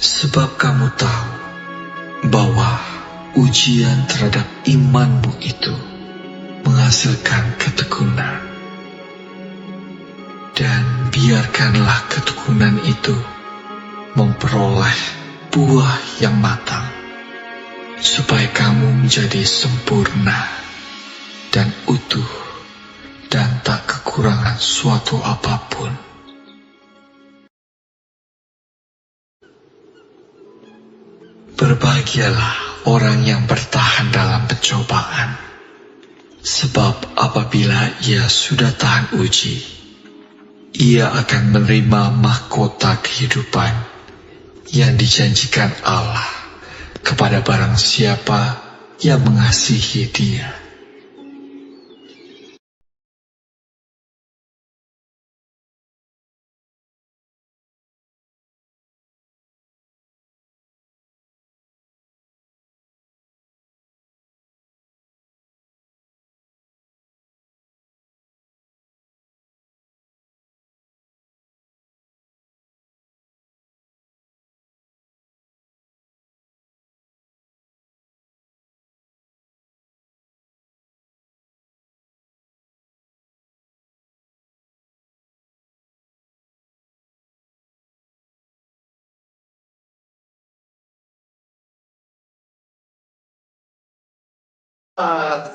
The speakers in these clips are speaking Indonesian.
Sebab kamu tahu bahwa ujian terhadap imanmu itu menghasilkan ketekunan. Dan biarkanlah ketekunan itu memperoleh buah yang matang, supaya kamu menjadi sempurna dan utuh dan tak kekurangan suatu apapun. Berbahagialah orang yang bertahan dalam pencobaan, sebab apabila ia sudah tahan uji, ia akan menerima mahkota kehidupan yang dijanjikan Allah kepada barang siapa yang mengasihi Dia.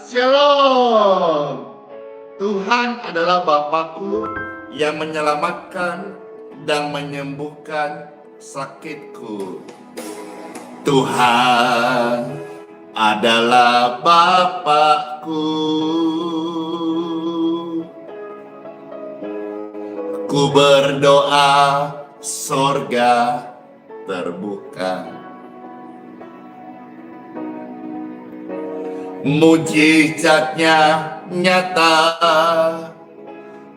Shalom. Tuhan adalah Bapakku yang menyelamatkan dan menyembuhkan sakitku. Tuhan adalah Bapakku. Ku berdoa, sorga terbuka. Mujizatnya nyata,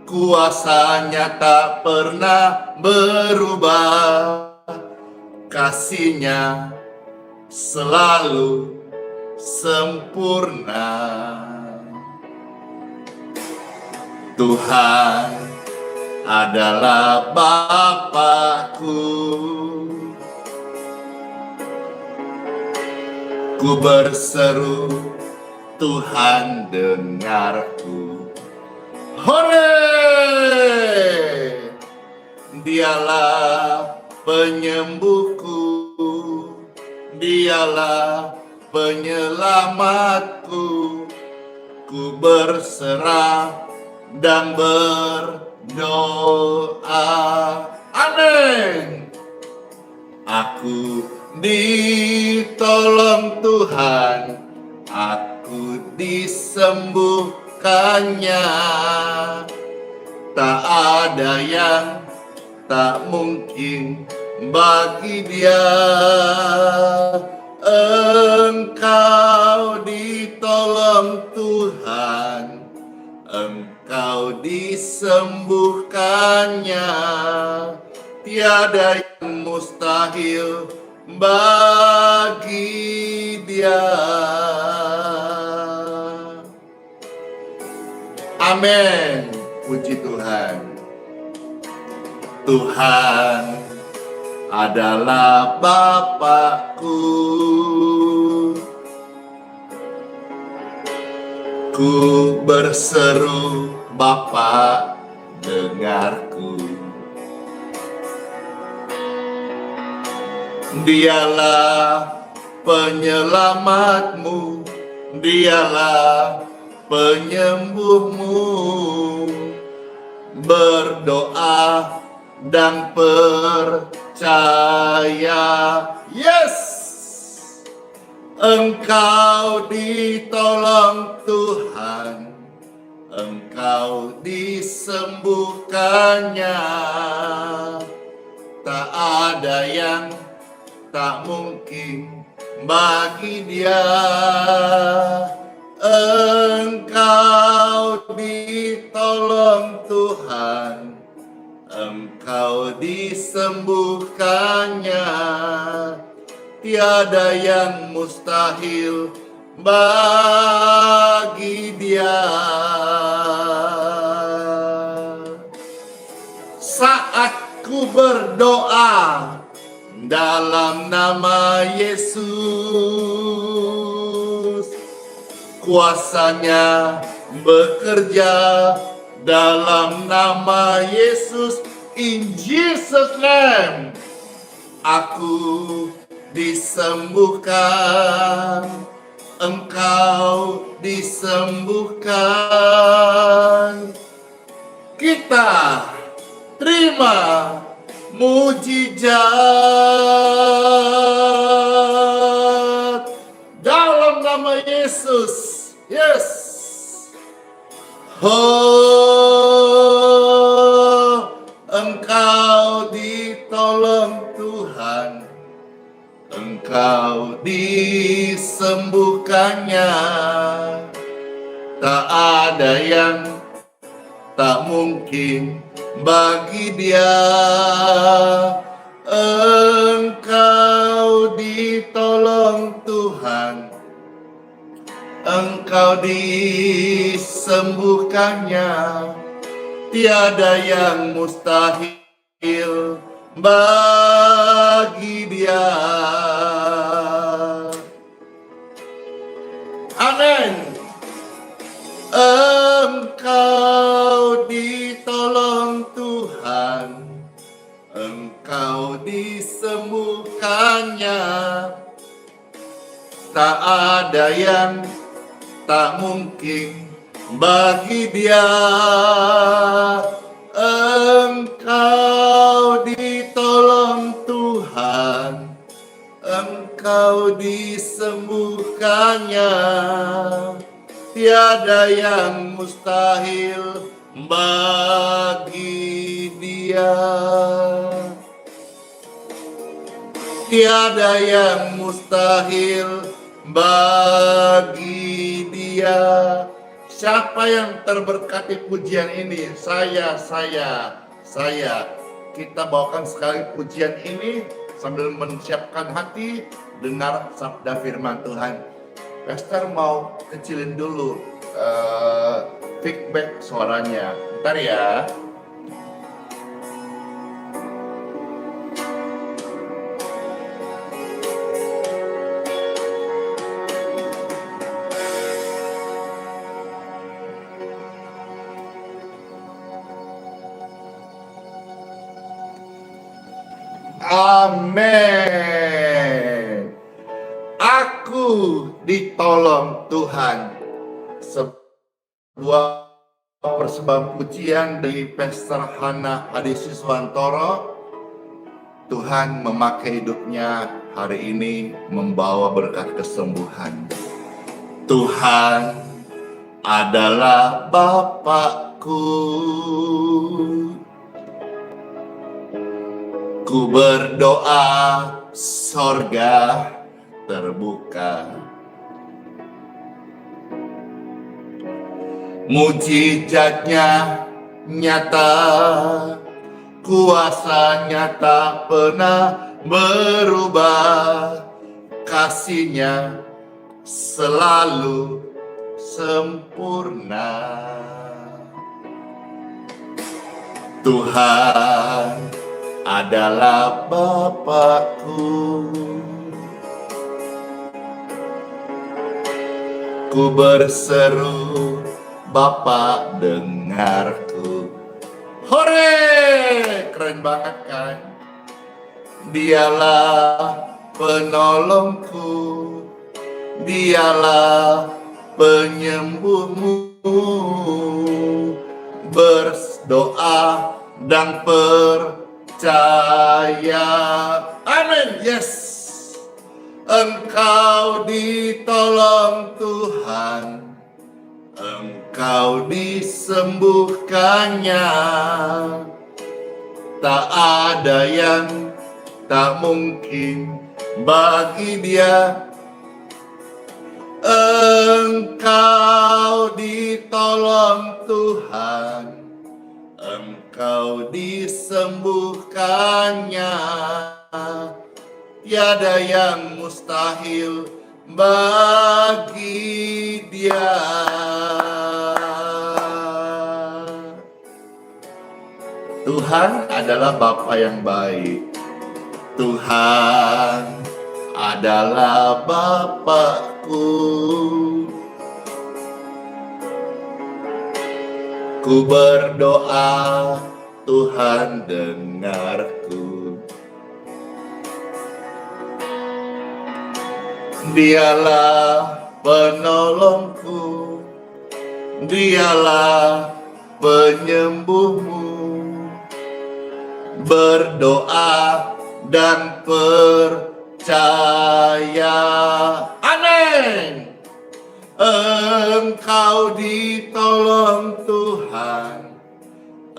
kuasanya tak pernah berubah, kasihnya selalu sempurna. Tuhan adalah Bapakku. Ku berseru, Tuhan dengarku. Hore! Dialah penyembuhku, Dialah penyelamatku. Ku berserah dan berdoa. Amin. Aku ditolong Tuhan, aku disembuhkannya. Tak ada yang tak mungkin bagi Dia. Engkau ditolong Tuhan, engkau disembuhkannya. Tiada yang mustahil bagi Dia. Amin. Puji Tuhan. Tuhan adalah Bapakku. Ku berseru, Bapa, dengarku. Dialah penyelamatmu, Dialah penyembuhmu. Berdoa dan percaya. Yes! Engkau ditolong Tuhan, engkau disembuhkannya. Tak ada yang tak mungkin bagi Dia. Engkau ditolong Tuhan, engkau disembuhkannya. tiada yang mustahil bagi Dia. Saat ku berdoa dalam nama Yesus, kuasanya bekerja dalam nama Yesus. In Jesus name, aku disembuhkan, engkau disembuhkan. Kita terima mujizat dalam nama Yesus. Yes. Oh, engkau ditolong Tuhan, engkau disembuhkannya. Tak ada yang tak mungkin bagi Dia. Engkau ditolong Tuhan, engkau disembuhkannya. Tiada yang mustahil bagi Dia. Amin. Engkau ditolong Tuhan, engkau disembuhkannya. Tak ada yang tak mungkin bagi Dia. Engkau ditolong Tuhan, engkau disembuhkannya. Tiada yang mustahil bagi Dia. Tiada yang mustahil bagi Dia. Siapa yang terberkati pujian ini? Saya. Kita bawakan sekali pujian ini sambil menyiapkan hati dengar sabda firman Tuhan. Pastor mau kecilin dulu feedback suaranya. Bentar ya. Amin. Aku ditolong Tuhan. Sebuah persembahan pujian dari Pastor Hana Adisiswantoro. Tuhan memakai hidupnya hari ini membawa berkat kesembuhan. Tuhan adalah Bapakku. Ku berdoa, sorga terbuka. Mujizatnya nyata, kuasanya tak pernah berubah. Kasihnya selalu sempurna. Tuhan adalah Bapakku. Ku berseru, Bapa dengarku. Hore! Keren banget kan? Dialah penolongku, Dialah penyembuhmu. Berdoa dan percaya. Amin. Yes. Engkau ditolong Tuhan, engkau disembuhkannya. Tak ada yang tak mungkin bagi Dia. Engkau ditolong Tuhan, engkau disembuhkannya. tiada yang mustahil bagi Dia. Tuhan adalah Bapa yang baik. Tuhan adalah Bapakku. Ku berdoa, Tuhan dengarku. Dialah penolongku, Dialah penyembuhmu. Berdoa dan percaya, amin. Engkau ditolong Tuhan,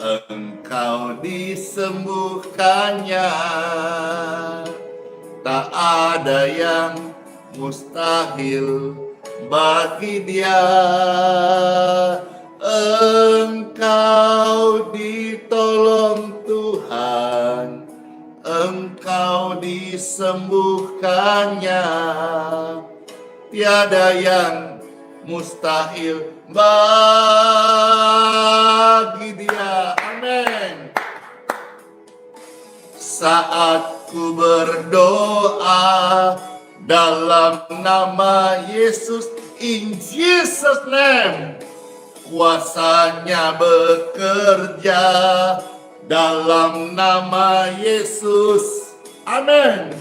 Engkau disembuhkannya. Tak ada yang mustahil bagi Dia. Engkau ditolong Tuhan, Engkau disembuhkannya. Tiada yang mustahil bagi Dia. Amin. Saat ku berdoa dalam nama Yesus, in Jesus name, kuasanya bekerja dalam nama Yesus. Amin.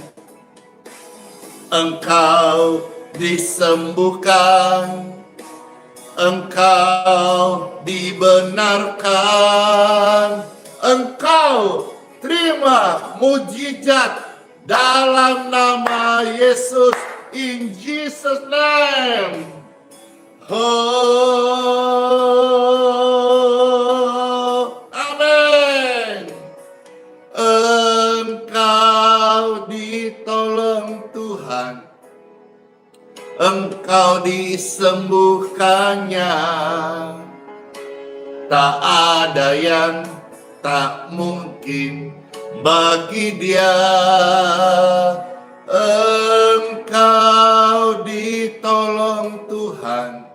Engkau disembuhkan, Engkau dibenarkan, Engkau terima mujizat dalam nama Yesus, in Jesus name. Oh, amin. Engkau ditolong Tuhan, Engkau disembuhkannya. Tak ada yang tak mungkin bagi Dia. Engkau ditolong Tuhan,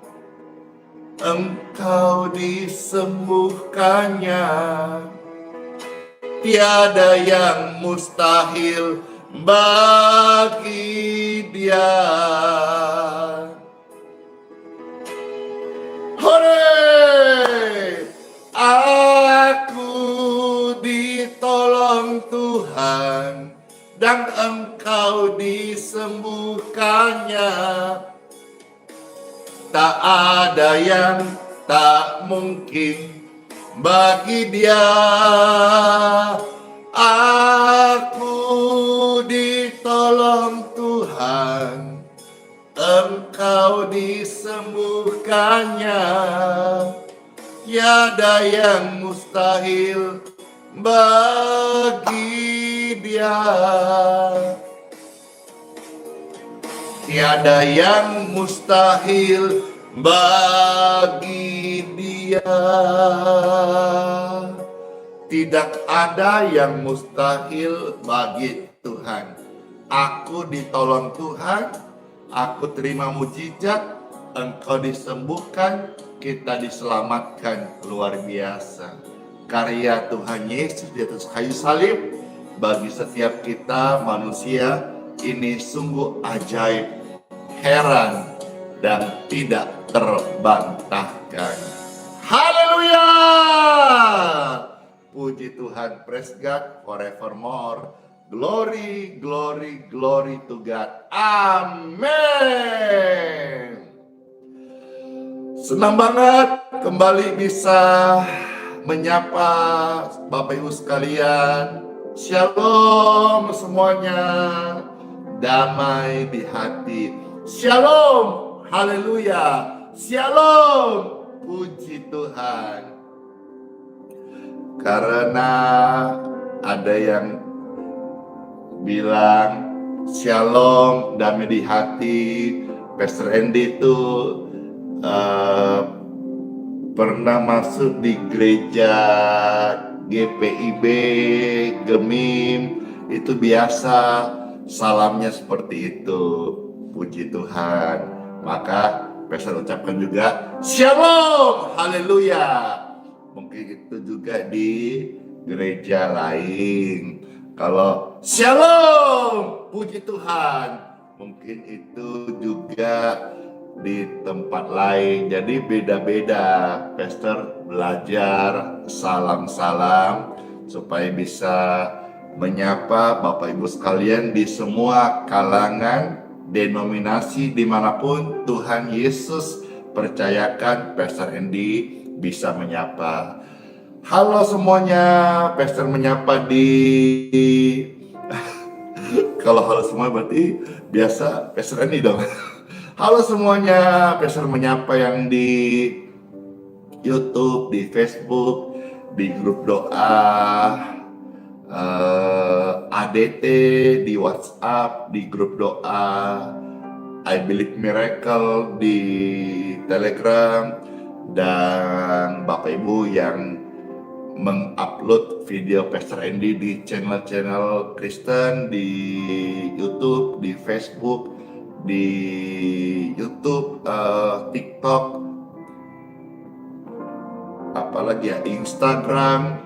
Engkau disembuhkannya. Tiada yang mustahil bagi Dia. Hore! Aku ditolong Tuhan dan Engkau disembuhkannya. Tak ada yang tak mungkin bagi Dia. Aku ditolong Tuhan, Engkau disembuhkannya. Tiada yang mustahil bagi Dia. Tiada yang mustahil bagi Dia. Tidak ada yang mustahil bagi Tuhan. Aku ditolong Tuhan, aku terima mujizat, Engkau disembuhkan, kita diselamatkan. Luar biasa. Karya Tuhan Yesus di atas kayu salib bagi setiap kita manusia ini sungguh ajaib, heran, dan tidak terbantahkan. Haleluya! Puji Tuhan, praise God forevermore. Glory, glory, glory to God. Amin. Senang banget kembali bisa menyapa Bapak Ibu sekalian. Shalom semuanya. Damai di hati. Shalom. Haleluya. Shalom. Puji Tuhan. Karena ada yang bilang shalom, damai di hati. Pastor Andy itu pernah masuk di gereja GPIB, Gemim, itu biasa salamnya seperti itu. Puji Tuhan. Maka Pastor ucapkan juga Shalom, haleluya. Mungkin itu juga di gereja lain. Kalau Shalom, puji Tuhan, mungkin itu juga di tempat lain. Jadi beda-beda. Pastor belajar salam-salam supaya bisa menyapa Bapak Ibu sekalian di semua kalangan, denominasi, dimanapun Tuhan Yesus percayakan Pastor Andy bisa menyapa. Halo semuanya, Pastor menyapa di kalau halo semua berarti biasa Pastor Andy dong. Halo semuanya, Pastor menyapa yang di YouTube, di Facebook, di grup doa, ADT, di WhatsApp, di grup doa, I Believe Miracle di Telegram, dan Bapak Ibu yang mengupload video Pastor Andy di channel-channel Kristen, di YouTube, di Facebook, di YouTube, TikTok, apalagi ya, Instagram,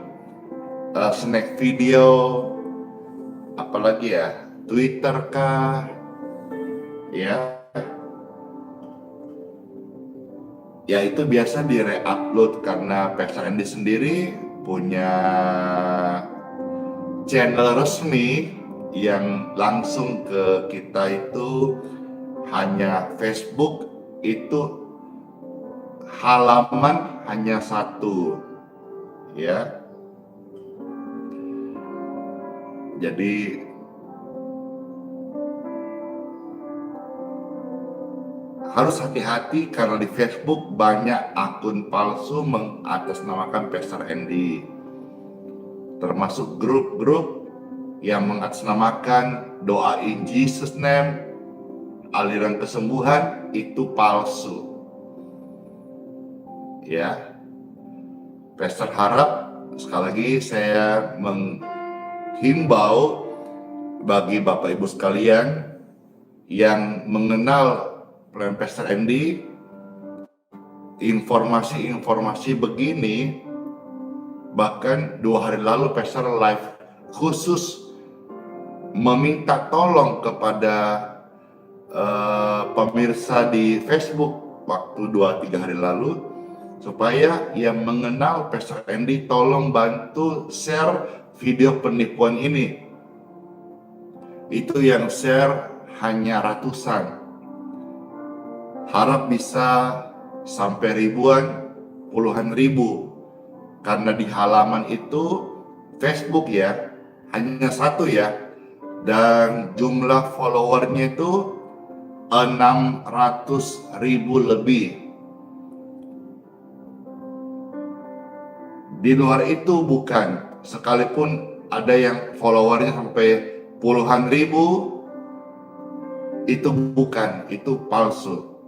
snack video, apalagi ya, Twitter kah, ya itu biasa di-re-upload karena Pastor Andy sendiri punya channel resmi yang langsung ke kita itu hanya Facebook, itu halaman hanya satu, ya. Jadi harus hati-hati karena di Facebook banyak akun palsu mengatasnamakan Pastor Andy, termasuk grup-grup yang mengatasnamakan doa in Jesus name, aliran kesembuhan, itu palsu. Ya, Pastor harap sekali lagi saya menghimbau bagi Bapak Ibu sekalian yang mengenal plan Pastor Andy, informasi-informasi begini, bahkan 2 hari lalu Pastor live khusus meminta tolong kepada pemirsa di Facebook waktu 2-3 hari lalu, supaya yang mengenal Pastor Andy tolong bantu share video penipuan ini. Itu yang share hanya ratusan. Harap bisa sampai ribuan, puluhan ribu. Karena di halaman itu Facebook ya, hanya satu ya. Dan jumlah followernya itu 600.000 lebih. Di luar itu bukan, sekalipun ada yang followernya sampai puluhan ribu, itu bukan, itu palsu.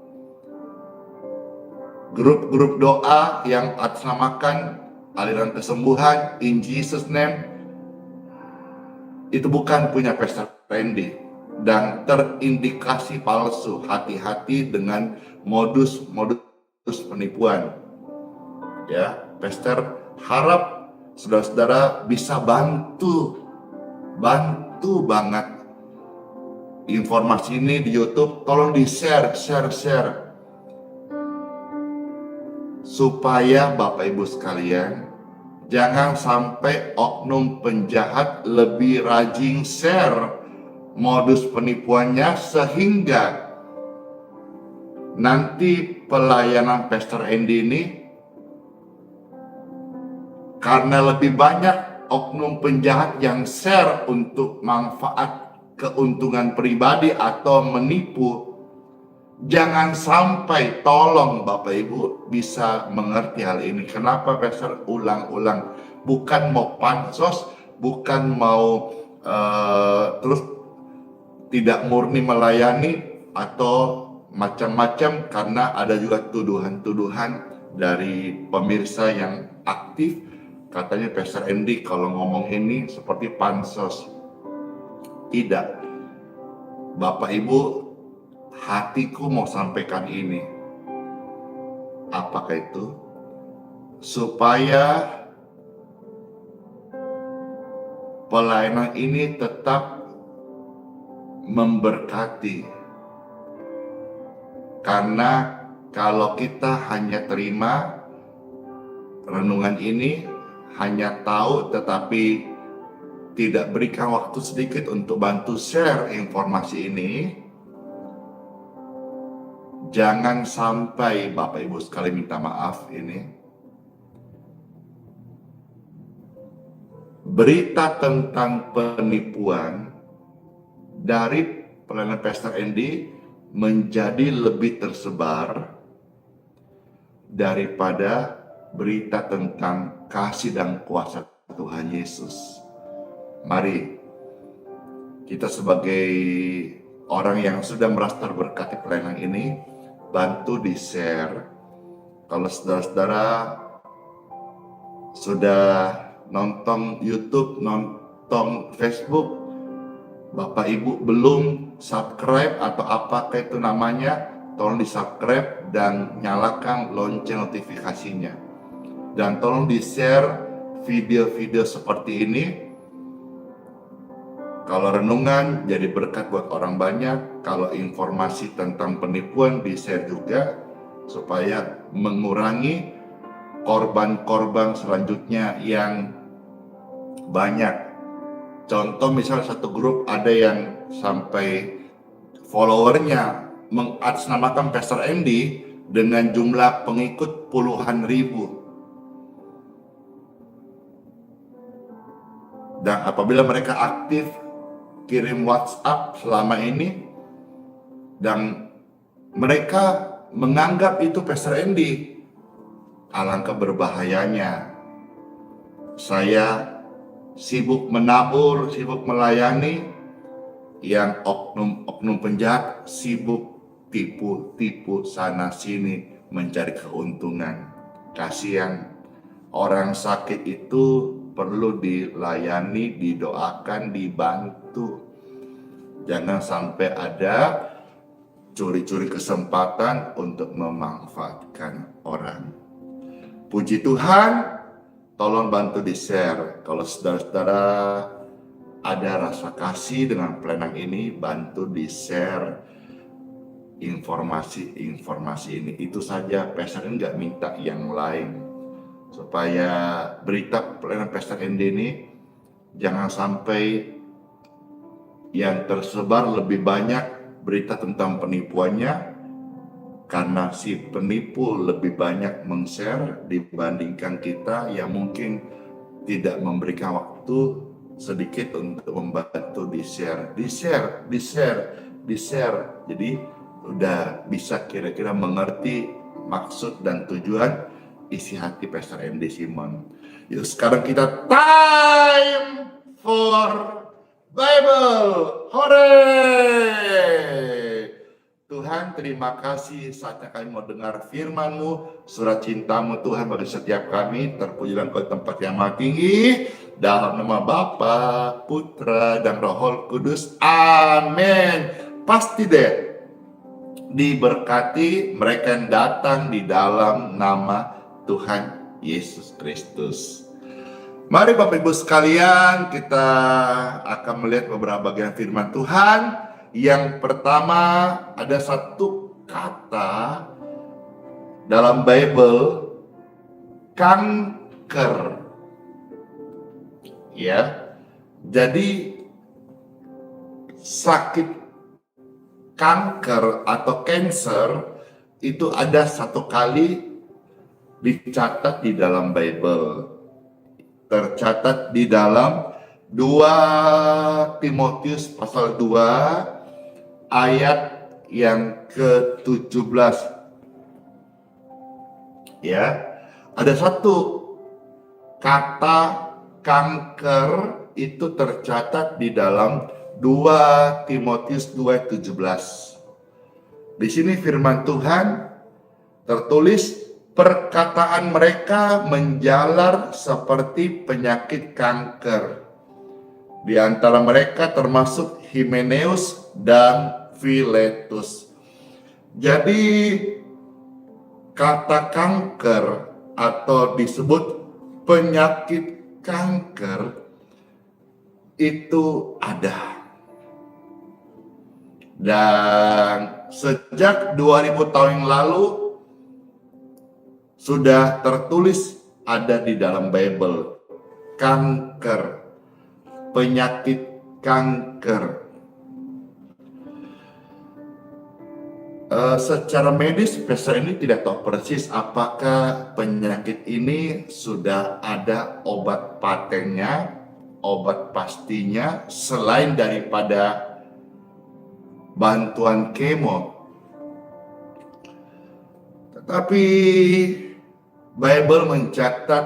Grup-grup doa yang atasnamakan aliran kesembuhan in Jesus name, itu bukan punya Pastor Andy dan terindikasi palsu. Hati-hati dengan modus penipuan. Ya, Pastor harap saudara-saudara bisa bantu banget informasi ini di YouTube. Tolong di share supaya Bapak Ibu sekalian jangan sampai oknum penjahat lebih rajin share modus penipuannya, sehingga nanti pelayanan Pastor Andy ini, karena lebih banyak oknum penjahat yang share untuk manfaat keuntungan pribadi atau menipu, jangan sampai, tolong Bapak Ibu bisa mengerti hal ini. Kenapa Pastor ulang-ulang? Bukan mau pansos, bukan mau terus tidak murni melayani atau macam-macam, karena ada juga tuduhan-tuduhan dari pemirsa yang aktif. Katanya Pastor Andy kalau ngomong ini seperti pansos. Tidak. Bapak Ibu, hatiku mau sampaikan ini. Apakah itu? Supaya pelayanan ini tetap memberkati. Karena kalau kita hanya terima renungan ini, hanya tahu tetapi tidak berikan waktu sedikit untuk bantu share informasi ini, jangan sampai Bapak Ibu sekali minta maaf ini, berita tentang penipuan dari pelayanan Pastor Andy menjadi lebih tersebar daripada berita tentang kasih dan kuasa Tuhan Yesus. Mari kita sebagai orang yang sudah merasa terberkati pelayanan ini, bantu di-share. Kalau saudara-saudara sudah nonton YouTube, nonton Facebook, Bapak Ibu belum subscribe atau apakah itu namanya, tolong di-subscribe dan nyalakan lonceng notifikasinya. Dan tolong di-share video-video seperti ini. Kalau renungan jadi berkat buat orang banyak, kalau informasi tentang penipuan di-share juga supaya mengurangi korban-korban selanjutnya yang banyak. Contoh misalnya satu grup ada yang sampai followernya mengatasnamakan Pastor Andy dengan jumlah pengikut puluhan ribu. Dan apabila mereka aktif kirim WhatsApp selama ini dan mereka menganggap itu Pastor Andy, alangkah berbahayanya. Saya sibuk menabur, sibuk melayani, yang oknum-oknum penjahat sibuk tipu-tipu sana sini mencari keuntungan. Kasihan, orang sakit itu perlu dilayani, didoakan, dibantu. Jangan sampai ada curi-curi kesempatan untuk memanfaatkan orang. Puji Tuhan. Tolong bantu di-share. Kalau saudara-saudara ada rasa kasih dengan pelayanan ini, bantu di-share informasi-informasi ini. Itu saja, Pastor Andy nggak minta yang lain. Supaya berita pelayanan Pastor Andy ini jangan sampai yang tersebar lebih banyak berita tentang penipuannya, karena si penipu lebih banyak men-share dibandingkan kita yang mungkin tidak memberikan waktu sedikit untuk membantu di-share. Jadi udah bisa kira-kira mengerti maksud dan tujuan isi hati Pastor Andy Simon. Yuk sekarang kita time for Bible. Hore! Tuhan, terima kasih saatnya kami mau dengar firman-Mu, surat cinta-Mu Tuhan bagi setiap kami. Terpujilah Engkau di tempat yang maha tinggi, dalam nama Bapa, Putra, dan Roh Kudus. Amin. Pasti deh diberkati mereka yang datang di dalam nama Tuhan Yesus Kristus. Mari Bapak Ibu sekalian, kita akan melihat beberapa bagian firman Tuhan. Yang pertama, ada satu kata dalam Bible, kanker. Ya. Jadi sakit kanker atau cancer itu ada satu kali dicatat di dalam Bible. Tercatat di dalam 2 Timotius pasal 2 ayat yang ke-17. Ya, ada satu kata kanker itu tercatat di dalam 2 Timotius 2:17. Di sini firman Tuhan tertulis, perkataan mereka menjalar seperti penyakit kanker. Di antara mereka termasuk Himeneus dan Philetus. Jadi kata kanker atau disebut penyakit kanker itu ada. Dan sejak 2000 tahun yang lalu sudah tertulis ada di dalam Bible, kanker, penyakit kanker. Secara medis, Pastor ini tidak tahu persis apakah penyakit ini sudah ada obat patennya, obat pastinya, selain daripada bantuan kemo. Tetapi Bible mencatat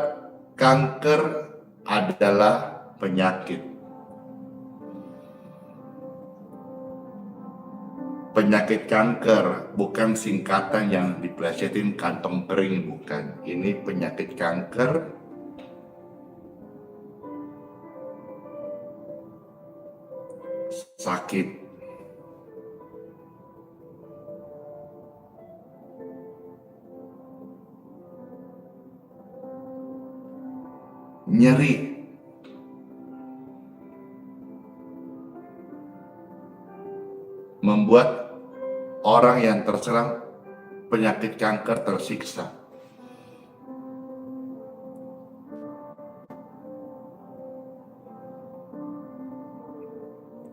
kanker adalah penyakit. Penyakit kanker bukan singkatan yang dipelesetin kantong kering, bukan. Ini penyakit kanker sakit. Nyeri, membuat orang yang terserang penyakit kanker tersiksa.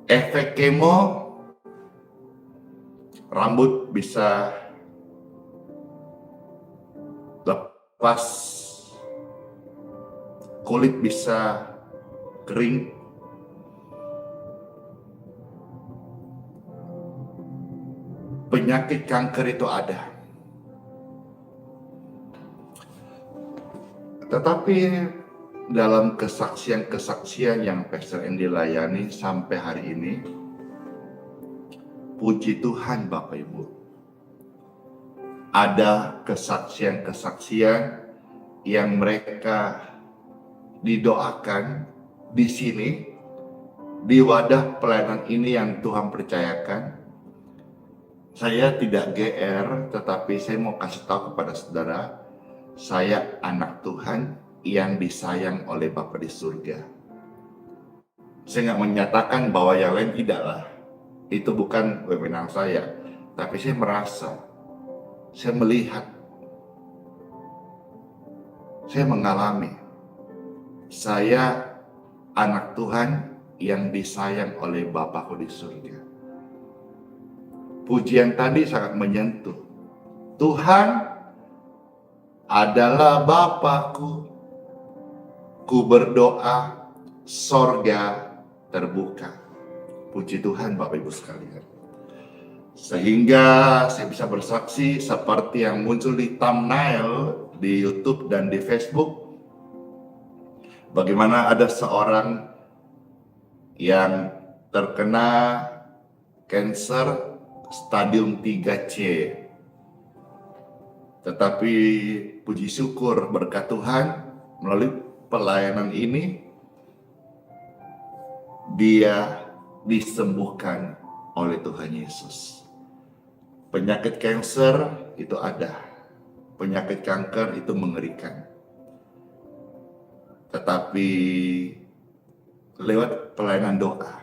Efek kemo, rambut bisa lepas, kulit bisa kering, penyakit kanker itu ada. Tetapi dalam kesaksian-kesaksian yang Pastor Andy layani sampai hari ini, puji Tuhan Bapak Ibu, ada kesaksian-kesaksian yang mereka didoakan di sini, di wadah pelayanan ini yang Tuhan percayakan. Saya tidak GR, tetapi saya mau kasih tahu kepada saudara, saya anak Tuhan yang disayang oleh Bapa di surga. Saya nggak menyatakan bahwa yang lain tidaklah. Itu bukan wewenang saya. Tapi saya merasa, saya melihat, saya mengalami, saya anak Tuhan yang disayang oleh Bapakku di surga. Pujian tadi sangat menyentuh. Tuhan adalah Bapakku, ku berdoa, sorga terbuka. Puji Tuhan Bapak Ibu sekalian. Sehingga saya bisa bersaksi seperti yang muncul di thumbnail di YouTube dan di Facebook. Bagaimana ada seorang yang terkena kanker stadium 3C. Tetapi puji syukur berkat Tuhan, melalui pelayanan ini dia disembuhkan oleh Tuhan Yesus. Penyakit kanker itu ada. Penyakit kanker itu mengerikan. Tetapi lewat pelayanan doa,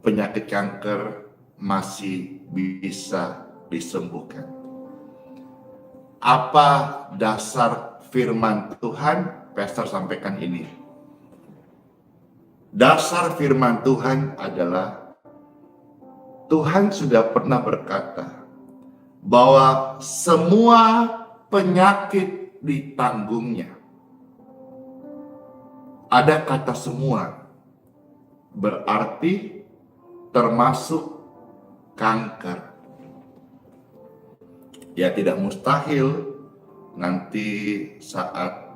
penyakit kanker masih bisa disembuhkan. Apa dasar firman Tuhan? Pastor sampaikan ini. Dasar firman Tuhan adalah Tuhan sudah pernah berkata bahwa semua penyakit ditanggungnya. Ada kata semua, berarti termasuk kanker. Ya tidak mustahil nanti saat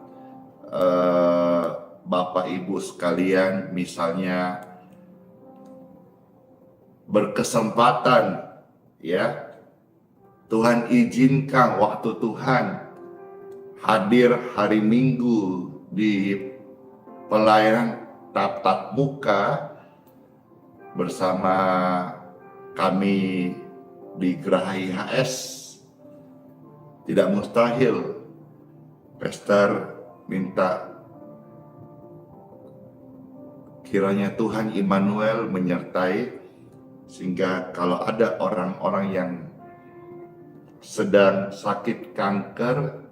Bapak Ibu sekalian misalnya berkesempatan, ya Tuhan izinkan waktu Tuhan hadir hari Minggu di pelayanan tatap muka, bersama kami di Geraha IHS, tidak mustahil Pastor minta kiranya Tuhan Immanuel menyertai, sehingga kalau ada orang-orang yang sedang sakit kanker,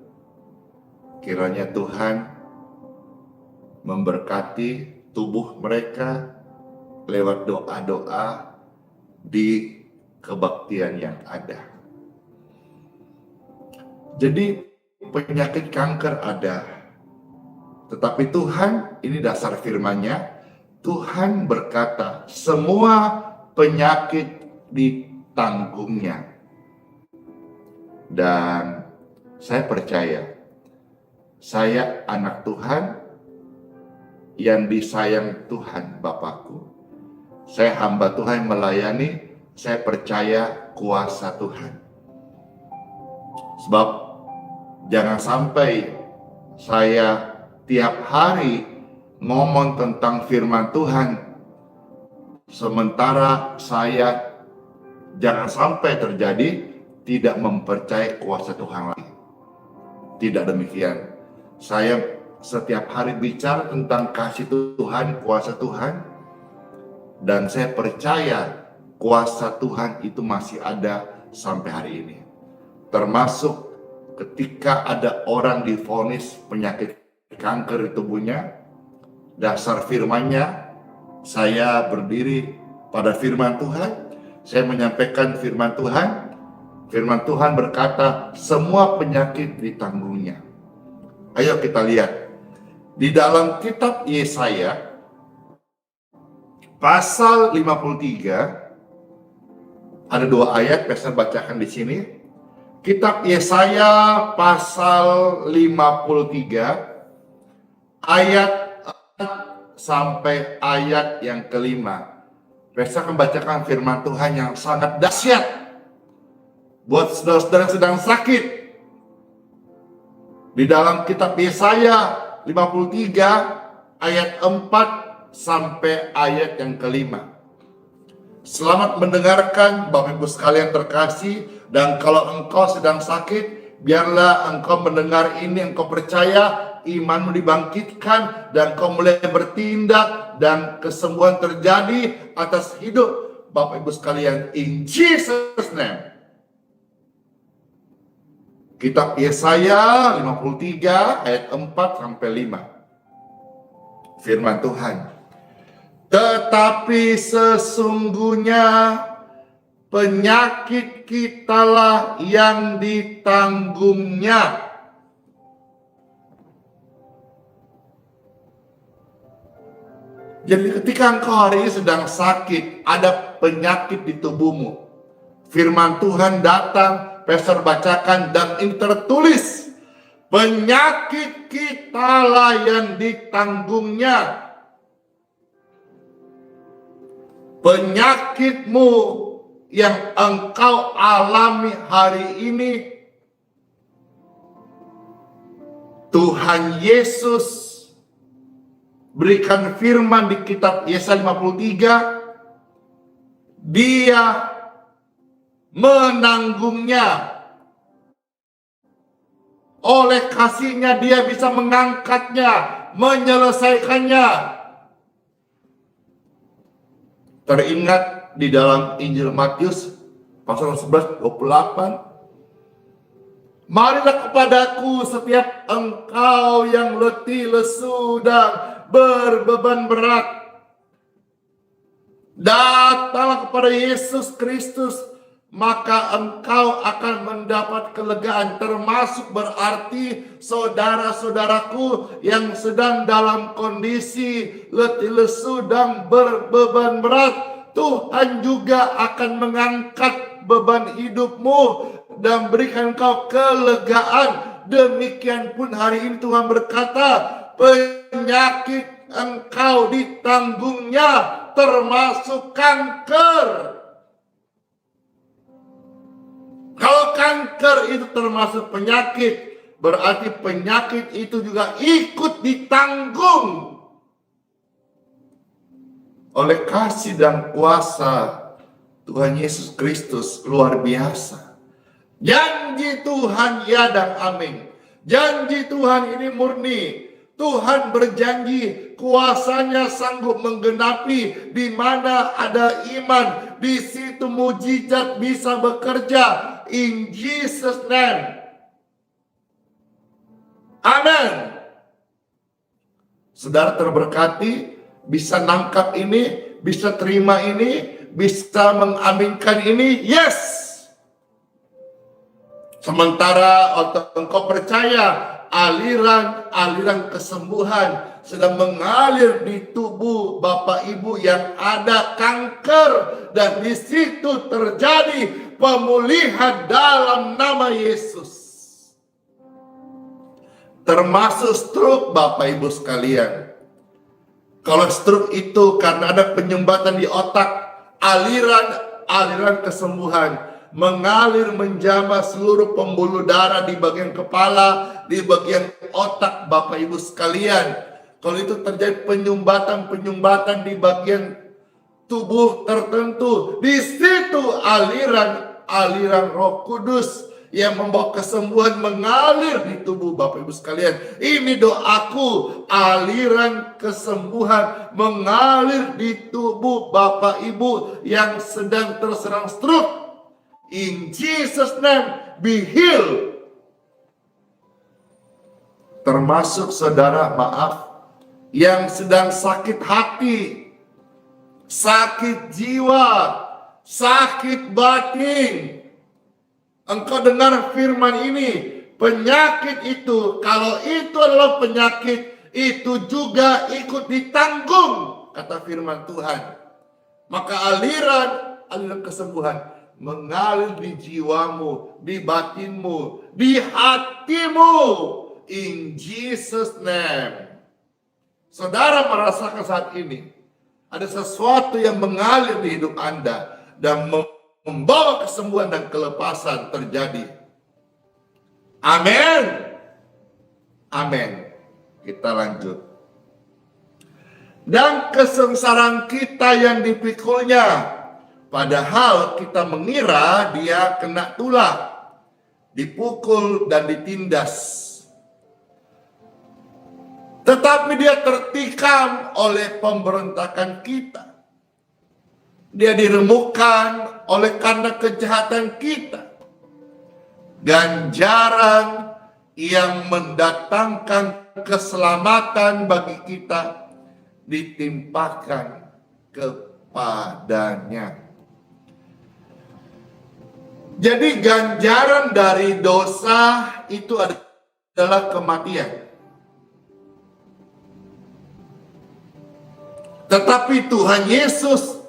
kiranya Tuhan memberkati tubuh mereka lewat doa-doa di kebaktian yang ada. Jadi penyakit kanker ada, tetapi Tuhan, ini dasar firman-Nya, Tuhan berkata semua penyakit ditanggungnya. Dan saya percaya, saya anak Tuhan yang disayang Tuhan Bapakku. Saya hamba Tuhan melayani, saya percaya kuasa Tuhan. Sebab jangan sampai saya tiap hari ngomong tentang firman Tuhan, sementara saya jangan sampai terjadi tidak mempercayai kuasa Tuhan lagi. Tidak demikian. Saya setiap hari bicara tentang kasih Tuhan, kuasa Tuhan, dan saya percaya kuasa Tuhan itu masih ada sampai hari ini. Termasuk ketika ada orang divonis penyakit kanker di tubuhnya, dasar firman-Nya, saya berdiri pada firman Tuhan, saya menyampaikan firman Tuhan. Firman Tuhan berkata, semua penyakit ditanggungnya. Ayo kita lihat. Di dalam kitab Yesaya, pasal 53, ada 2 ayat, Pastor bacakan di sini. Kitab Yesaya pasal 53, ayat 4 sampai ayat yang kelima. Pastor akan bacakan firman Tuhan yang sangat dahsyat buat saudara-saudara yang sedang sakit. Di dalam kitab Yesaya 53 ayat 4 sampai ayat yang kelima. Selamat mendengarkan Bapak Ibu sekalian terkasih, dan kalau engkau sedang sakit, biarlah engkau mendengar ini, engkau percaya, imanmu dibangkitkan, dan engkau mulai bertindak, dan kesembuhan terjadi atas hidup Bapak Ibu sekalian, in Jesus name. Kitab Yesaya 53 ayat 4 sampai 5. Firman Tuhan. Tetapi sesungguhnya penyakit kitalah yang ditanggungnya. Jadi ketika engkau hari ini sedang sakit, ada penyakit di tubuhmu, firman Tuhan datang, Pastor bacakan, dan ini tertulis, penyakit kitalah yang ditanggungnya. Penyakitmu yang engkau alami hari ini, Tuhan Yesus berikan firman di kitab Yesaya 53, Dia menanggungnya. Oleh kasih-Nya Dia bisa mengangkatnya, menyelesaikannya. Teringat di dalam Injil Matius pasal 11:28, marilah kepadaku setiap engkau yang letih lesu dan berbeban berat, datanglah kepada Yesus Kristus, maka engkau akan mendapat kelegaan. Termasuk berarti saudara-saudaraku yang sedang dalam kondisi letih lesu dan berbeban berat, Tuhan juga akan mengangkat beban hidupmu dan berikan engkau kelegaan. Demikian pun hari ini Tuhan berkata, penyakit engkau ditanggungnya, termasuk kanker. Kalau kanker itu termasuk penyakit, berarti penyakit itu juga ikut ditanggung oleh kasih dan kuasa Tuhan Yesus Kristus luar biasa. Janji Tuhan ya dan amin. Janji Tuhan ini murni. Tuhan berjanji kuasanya sanggup menggenapi. Di mana ada iman, di situ mujizat bisa bekerja. In Jesus name. Amin. Saudara terberkati, bisa nangkap ini, bisa terima ini, bisa mengaminkan ini. Yes. Sementara engkau percaya aliran kesembuhan sedang mengalir di tubuh Bapak Ibu yang ada kanker, dan di situ terjadi pemulihan dalam nama Yesus. Termasuk stroke Bapak Ibu sekalian. Kalau stroke itu karena ada penyumbatan di otak, aliran kesembuhan mengalir menjamah seluruh pembuluh darah di bagian kepala, di bagian otak Bapak Ibu sekalian. Kalau itu terjadi penyumbatan di bagian tubuh tertentu, di situ aliran Roh Kudus yang membawa kesembuhan mengalir di tubuh Bapak Ibu sekalian. Ini doaku, aliran kesembuhan mengalir di tubuh Bapak Ibu yang sedang terserang stroke. In Jesus name, be healed. Termasuk saudara, maaf, yang sedang sakit hati, sakit jiwa, sakit batin. Engkau dengar firman ini, penyakit itu, kalau itu adalah penyakit, itu juga ikut ditanggung, kata firman Tuhan. Maka aliran kesembuhan mengalir di jiwamu, di batinmu, di hatimu. In Jesus name. Saudara merasakan saat ini ada sesuatu yang mengalir di hidup Anda dan membawa kesembuhan dan kelepasan terjadi. Amin. Amin. Kita lanjut. Dan kesengsaraan kita yang dipikulnya, padahal kita mengira dia kena tulah, dipukul dan ditindas. Tetapi dia tertikam oleh pemberontakan kita. Dia diremukkan oleh karena kejahatan kita. Ganjaran yang mendatangkan keselamatan bagi kita ditimpakan kepadanya. Jadi ganjaran dari dosa itu adalah kematian. Tetapi Tuhan Yesus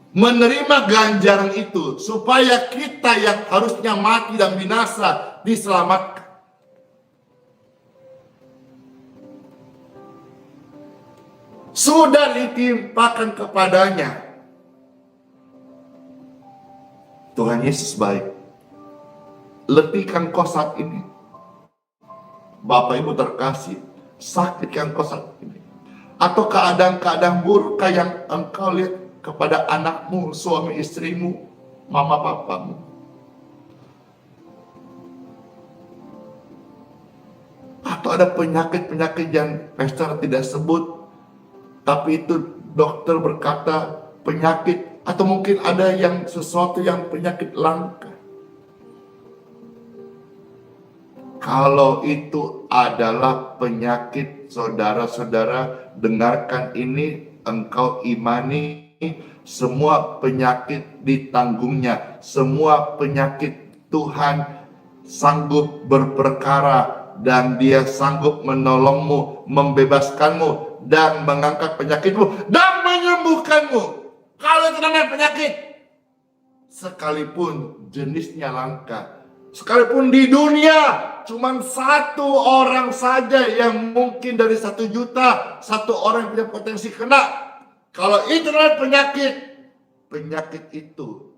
menerima ganjaran itu supaya kita yang harusnya mati dan binasa diselamatkan. Sudah ditimpakan kepadanya. Tuhan Yesus baik. Letihkan kau saat ini. Bapak Ibu terkasih, sakit yang kau saat ini. Atau keadaan-keadaan buruk yang engkau lihat kepada anakmu, suami istrimu, mama papamu. Atau ada penyakit-penyakit yang pastor tidak sebut, tapi itu dokter berkata penyakit. Atau mungkin ada yang sesuatu yang penyakit langka. Kalau itu adalah penyakit, saudara-saudara, dengarkan ini, engkau imani, semua penyakit ditanggungnya. Semua penyakit Tuhan sanggup berperkara dan dia sanggup menolongmu, membebaskanmu, dan mengangkat penyakitmu, dan menyembuhkanmu. Kalau itu namanya penyakit, sekalipun jenisnya langka, sekalipun di dunia cuman satu orang saja yang mungkin dari 1 juta, satu orang yang punya potensi kena. Kalau itu adalah penyakit, penyakit itu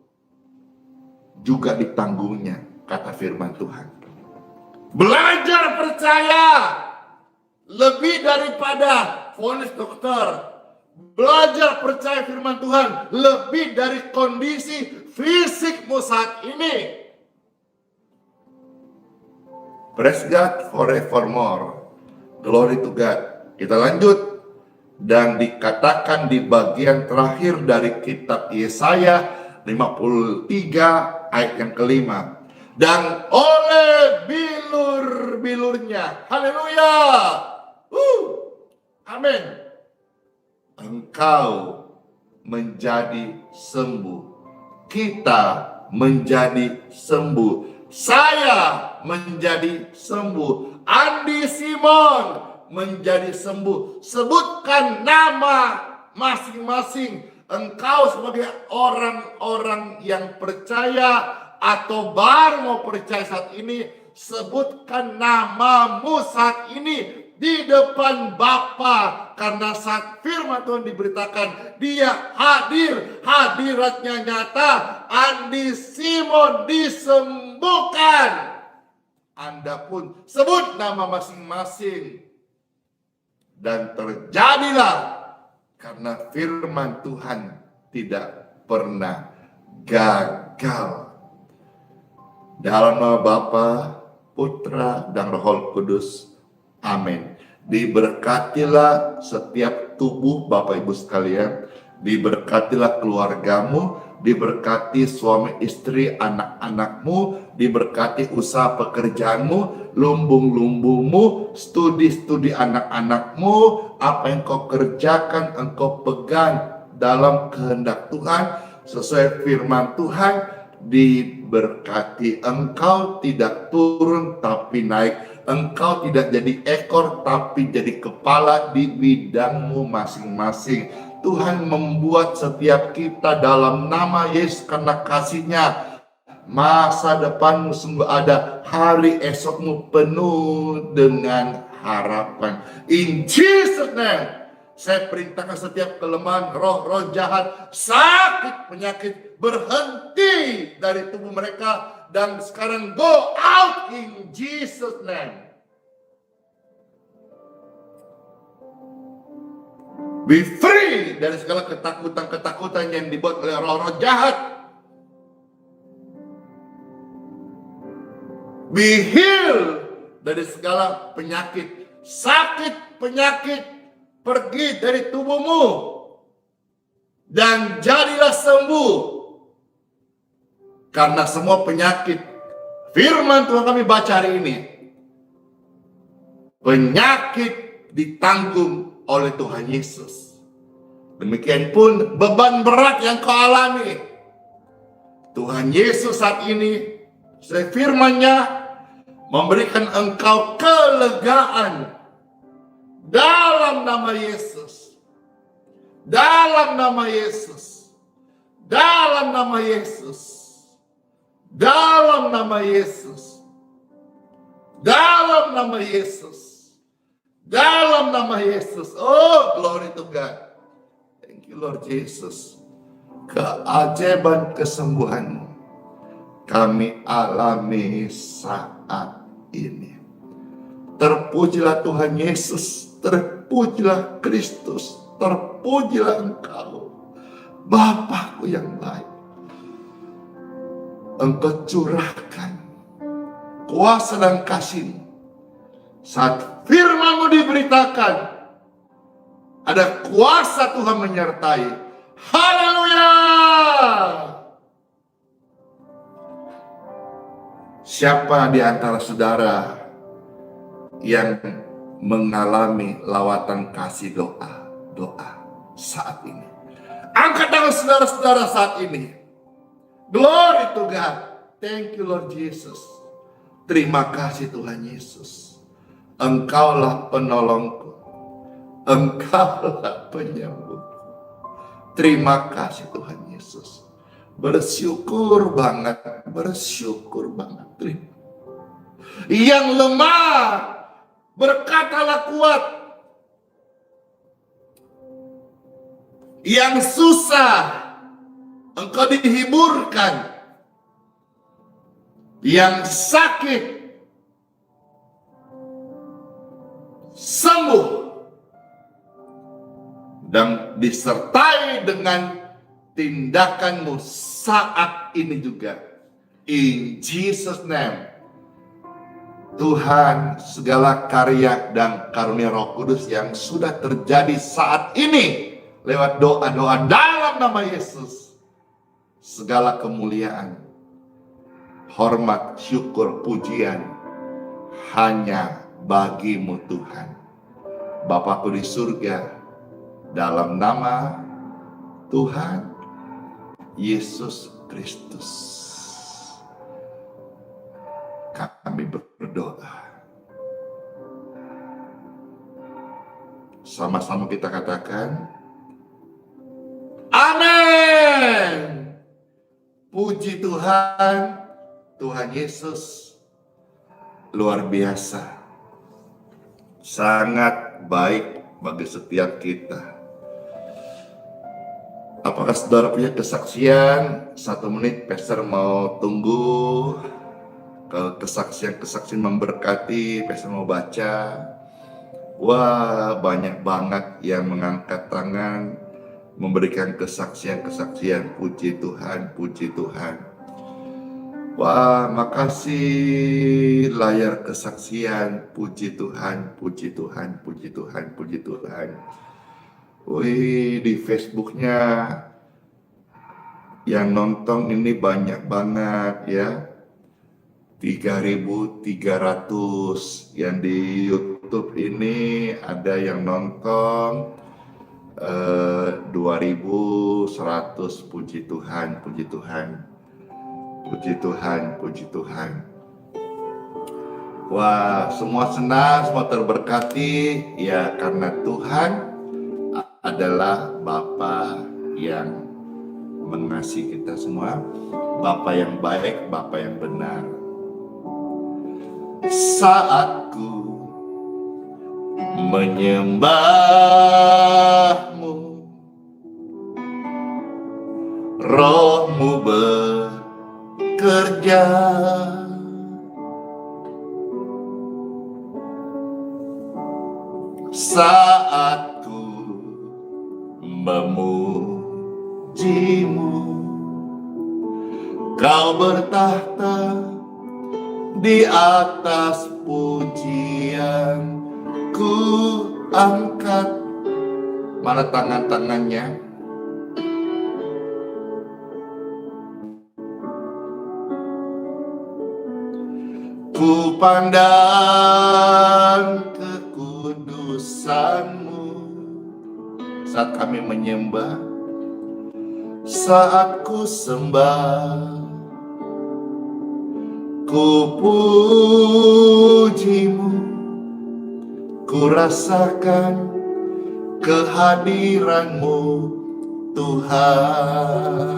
juga ditanggungnya, kata firman Tuhan. Belajar percaya lebih daripada vonis dokter, Belajar percaya firman Tuhan lebih dari kondisi fisikmu saat ini. Praise God forevermore. Glory to God. Kita lanjut. Dan dikatakan di bagian terakhir dari kitab Yesaya 53 ayat yang kelima. Dan oleh bilur-bilurnya, haleluya, amin, engkau menjadi sembuh. Kita menjadi sembuh. Saya menjadi sembuh. Andi Simon menjadi sembuh. Sebutkan nama masing-masing. Engkau sebagai orang-orang yang percaya atau baru mau percaya saat ini, sebutkan namamu saat ini di depan Bapa, karena saat firman Tuhan diberitakan, dia hadir, hadiratnya nyata. Andi Simon disembuhkan. Anda pun sebut nama masing-masing. Dan terjadilah, karena firman Tuhan tidak pernah gagal. Dalam nama Bapa, Putra, dan Roh Kudus. Amin. Diberkatilah setiap tubuh Bapak Ibu sekalian. Diberkatilah keluargamu. Diberkati suami istri, anak-anakmu. Diberkati usaha pekerjaanmu, lumbung-lumbungmu, studi-studi anak-anakmu. Apa yang kau kerjakan, engkau pegang dalam kehendak Tuhan, sesuai firman Tuhan. Diberkati. Engkau tidak turun tapi naik. Engkau tidak jadi ekor tapi jadi kepala di bidangmu masing-masing. Tuhan membuat setiap kita dalam nama Yesus karena kasih-Nya. Masa depanmu sungguh ada, hari esokmu penuh dengan harapan. In Jesus name, saya perintahkan setiap kelemahan, roh-roh jahat, sakit, penyakit berhenti dari tubuh mereka. Dan sekarang go out in Jesus name. Be free dari segala ketakutan-ketakutan yang dibuat oleh roh-roh jahat. Be healed dari segala penyakit, sakit, penyakit, pergi dari tubuhmu. Dan jadilah sembuh. Karena semua penyakit, firman Tuhan kami baca hari ini, penyakit ditanggung oleh Tuhan Yesus. Demikian pun beban berat yang kau alami, Tuhan Yesus saat ini, firman-Nya memberikan engkau kelegaan dalam nama Yesus. Dalam nama Yesus. Dalam nama Yesus. Dalam nama Yesus. Dalam nama Yesus. Dalam nama Yesus. Oh, glory to God. Thank you Lord Jesus. Keajaiban kesembuhan kami alami saat ini. Terpujilah Tuhan Yesus. Terpujilah Kristus. Terpujilah Engkau, Bapakku yang baik. Engkau curahkan kuasa dan kasih-Mu. Saat firman-Mu diberitakan, ada kuasa Tuhan menyertai. Haleluya! Siapa di antara saudara yang mengalami lawatan kasih doa saat ini? Angkat tangan saudara-saudara saat ini. Glory to God. Thank you Lord Jesus. Terima kasih Tuhan Yesus. Engkaulah penolongku. Engkaulah penyembuhku. Terima kasih Tuhan Yesus. Bersyukur banget. Bersyukur banget. Terima. Yang lemah, berkatalah kuat. Yang susah, engkau dihiburkan. Yang sakit, sembuh. dan disertai dengan tindakanmu saat ini juga. In Jesus name. Tuhan, segala karya dan karunia Roh Kudus yang sudah terjadi saat ini lewat doa-doa dalam nama Yesus, segala kemuliaan, hormat, syukur, pujian hanya bagimu Tuhan. Bapakku di surga, dalam nama Tuhan Yesus Kristus kami berdoa. Sama-sama kita katakan, amin. Puji Tuhan, Tuhan Yesus luar biasa, sangat baik bagi setiap kita. Apakah saudara punya kesaksian? 1 menit, Pastor mau tunggu. Kalau kesaksian memberkati, Pastor mau baca. Wah, banyak banget yang mengangkat tangan, memberikan kesaksian-kesaksian. Puji Tuhan, puji Tuhan. Wah, makasih layar kesaksian. Puji Tuhan, puji Tuhan, puji Tuhan, puji Tuhan. Wih, di Facebooknya yang nonton ini banyak banget ya. 3.300. Yang di YouTube ini ada yang nonton 2.100. Puji Tuhan, puji Tuhan, puji Tuhan, puji Tuhan. Wah, semua senang, semua terberkati ya, karena Tuhan adalah Bapa yang mengasihi kita semua, Bapa yang baik, Bapa yang benar. Saat ku menyembahmu, Rohmu bekerja, saat ku memujimu, Kau bertahta di atas pujian. Ku angkat, mana tangan-tangannya? Ku pandang kekudusan-Mu saat kami menyembah, saat ku sembah, ku pujimu, ku rasakan kehadiran-Mu Tuhan.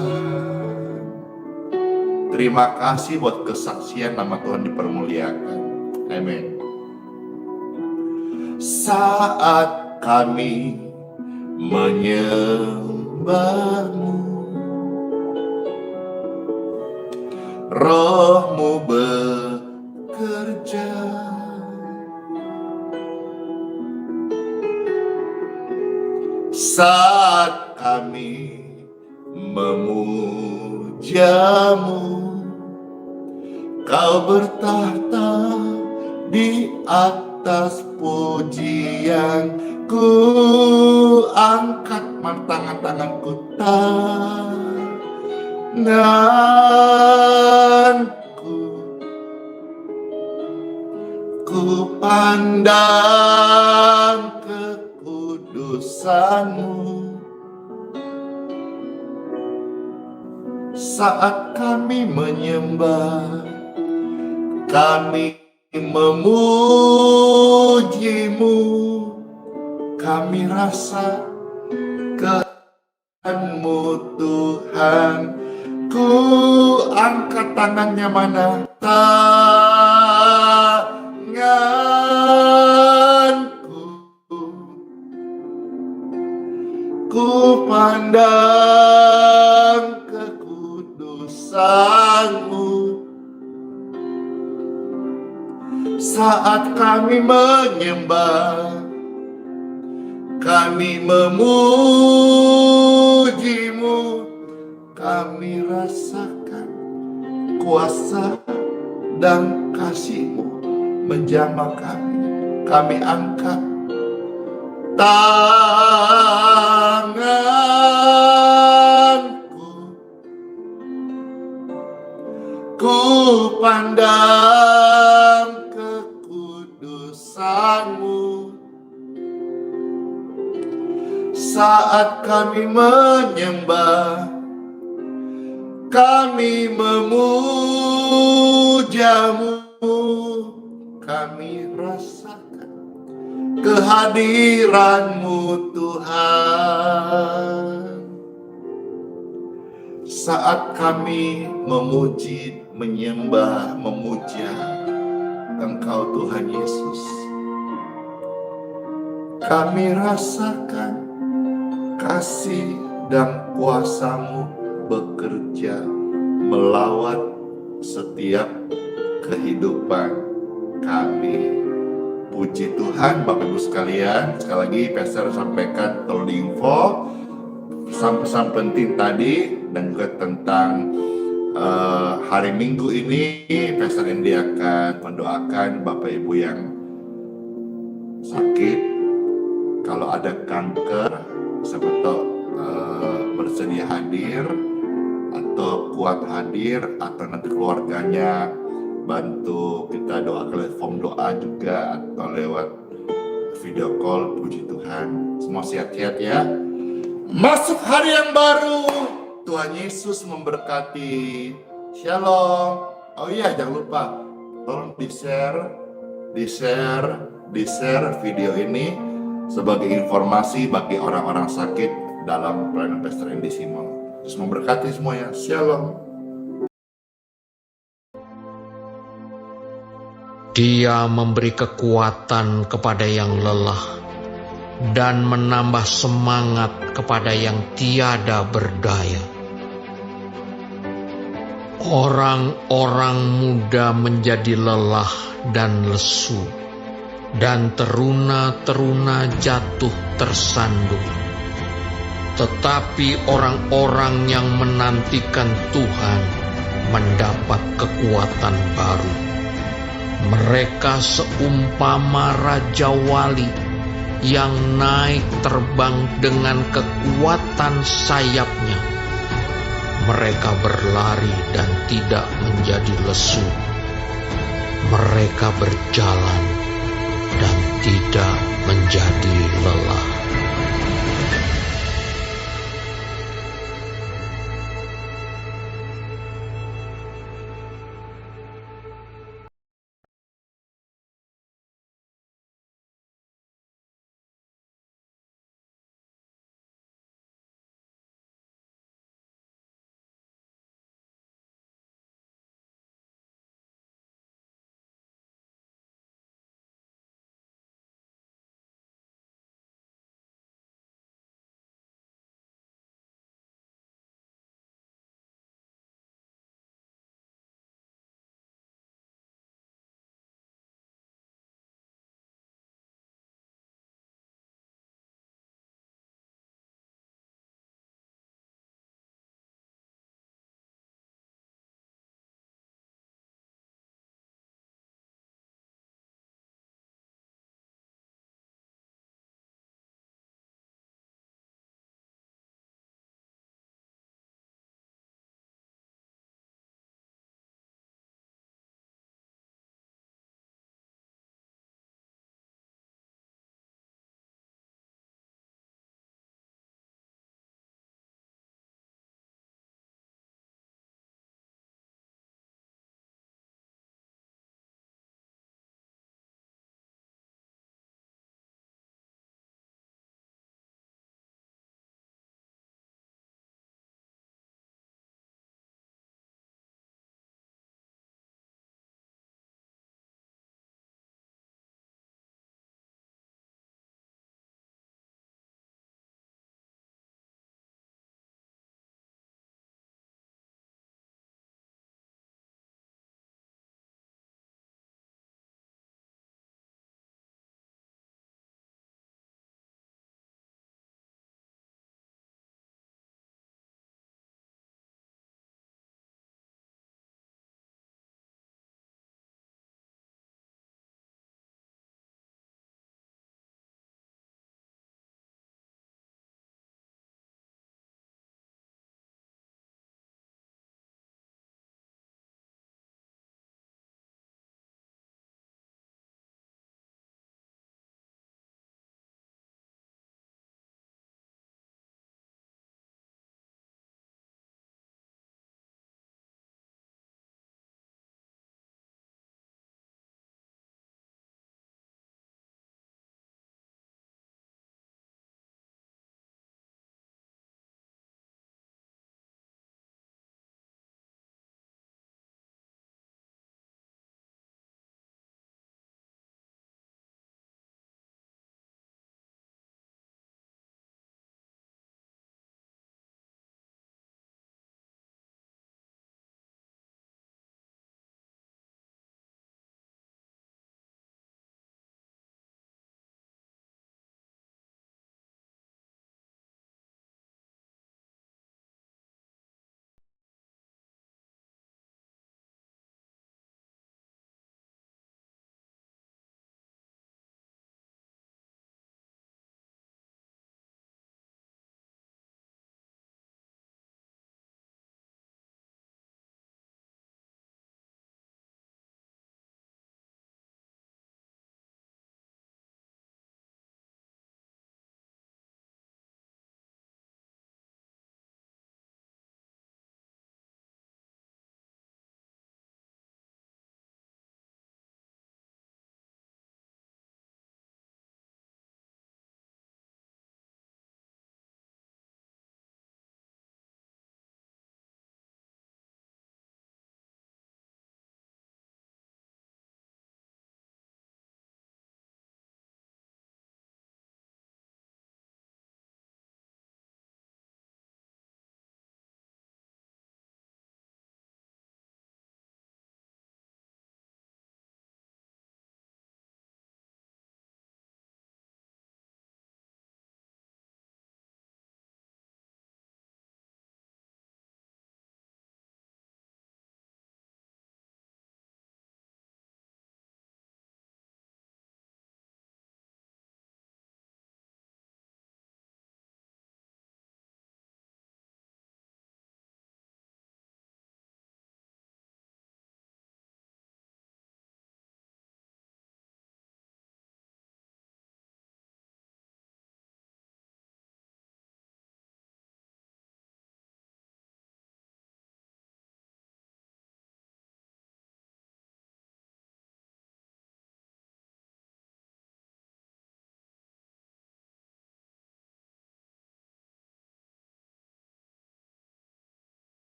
Terima kasih buat kesaksian, nama Tuhan dipermuliakan. Amin. Saat kami menyembah-Mu, Roh-Mu bekerja, saat kami memuja-Mu, Kau bertahta di atas pujian. Ku angkat tangan-tanganku, tanganku, ku pandang kekudusan-Mu saat kami menyembah, kami memuji-Mu, kami rasa kehadiran-Mu Tuhan. Ku angkat tangannya, mana? Tanganku, ku pandang kekudusan-Mu saat kami menyembah, kami memuji-Mu, kami rasakan kuasa dan kasih-Mu menjamah kami. Kami angkat tanganku, ku pandang kekudusan-Mu. Saat kami menyembah, kami memuja-Mu, kami rasakan kehadiran-Mu Tuhan. Saat kami memuji, menyembah, memuja Engkau Tuhan Yesus, kami rasakan kasih dan kuasa-Mu bekerja melawat setiap kehidupan kami. Puji Tuhan Bapak Ibu sekalian. Sekali lagi Pastor sampaikan telur info pesan-pesan penting tadi, dan juga tentang hari Minggu ini Pastor Andy akan mendoakan Bapak Ibu yang sakit. Kalau ada kanker, siapa tahu bersedia hadir atau kuat hadir, atau nanti keluarganya bantu kita doakan lewat form doa juga atau lewat video call. Puji Tuhan, semua sehat-sehat ya. Masuk hari yang baru, Tuhan Yesus memberkati. Shalom. Oh iya, jangan lupa tolong di-share video ini sebagai informasi bagi orang-orang sakit dalam pelayanan Pastor Andy Simon. Terus memberkati semuanya. Shalom. Dia memberi kekuatan kepada yang lelah dan menambah semangat kepada yang tiada berdaya. Orang-orang muda menjadi lelah dan lesu, dan teruna-teruna jatuh tersandung. Tetapi orang-orang yang menantikan Tuhan mendapat kekuatan baru. Mereka seumpama Raja Wali yang naik terbang dengan kekuatan sayapnya. Mereka berlari dan tidak menjadi lesu. Mereka berjalan dan tidak menjadi lelah.